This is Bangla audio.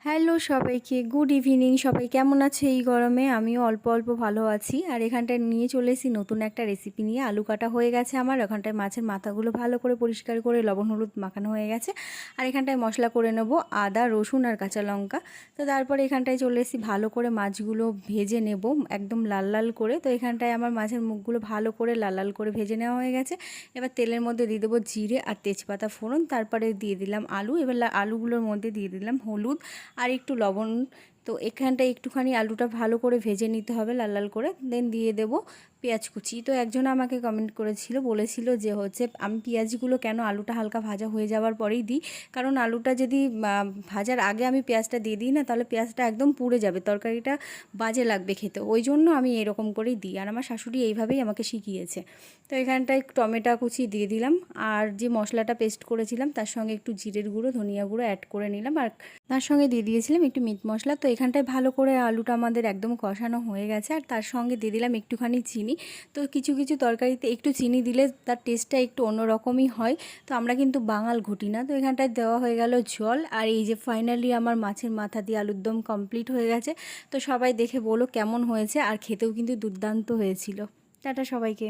হ্যালো সবাইকে, গুড ইভিনিং। সবাই কেমন আছে এই গরমে? আমিও অল্প অল্প ভালো আছি। আর এখানটায় নিয়ে চলে এসেছি নতুন একটা রেসিপি নিয়ে। আলু কাটা হয়ে গেছে আমার, ওখানটায় মাছের মাথাগুলো ভালো করে পরিষ্কার করে লবণ হলুদ মাখানো হয়ে গেছে। আর এখানটায় মশলা করে নেব আদা রসুন আর কাঁচা লঙ্কা। তো তারপরে এখানটায় চলে এসেছি ভালো করে মাছগুলো ভেজে নেব একদম লাল লাল করে। তো এখানটায় আমার মাছের মুখগুলো ভালো করে লাল লাল করে ভেজে নেওয়া হয়ে গেছে। এবার তেলের মধ্যে দিয়ে দেবো জিরে আর তেজপাতা ফোড়ন, তারপরে দিয়ে দিলাম আলু। এবার আলুগুলোর মধ্যে দিয়ে দিলাম হলুদ আর একটু লবণ। তো এখানটায় একটুখানি আলুটা ভালো করে ভেজে নিতে হবে লাল লাল করে, দেন দিয়ে দেব পেঁয়াজ কুচি। তো একজন আমাকে কমেন্ট করেছিল, বলেছিল যে আমি পেঁয়াজগুলো কেন আলুটা হালকা ভাজা হয়ে যাওয়ার পরেই দিই, কারণ আলুটা যদি ভাজার আগে আমি পেঁয়াজটা দিয়ে দিই না, তাহলে পেঁয়াজটা একদম পুড়ে যাবে, তরকারিটা বাজে লাগবে খেতে। ওই জন্য আমি এরকম করেই দিই, আর আমার শাশুড়ি এইভাবেই আমাকে শিখিয়েছে। তো এখানটায় টমেটো কুচি দিয়ে দিলাম, আর যে মশলাটা পেস্ট করেছিলাম তার সঙ্গে একটু জিরের গুঁড়ো ধনিয়া গুঁড়ো অ্যাড করে নিলাম, আর তার সঙ্গে দিয়ে দিয়েছিলাম একটু মিট মশলা। তো এখানটায় ভালো করে আলুটা আমাদের একদম কষানো হয়ে গেছে, আর তার সঙ্গে দিয়ে দিলাম একটুখানি চিনি। তো কিছু কিছু তরকারিতে একটু চিনি দিলে তার টেস্টটা একটু অন্যরকমই হয়। তো আমরা কিন্তু বাঙাল ঘটি না। তো এখানটায় দেওয়া হয়ে গেল জল, আর এই যে ফাইনালি আমার মাছের মাথা দিয়ে আলুর দম কমপ্লিট হয়ে গেছে। তো সবাই দেখে বলো কেমন হয়েছে, আর খেতেও কিন্তু দুর্দান্ত হয়েছিল। টাটা সবাইকে।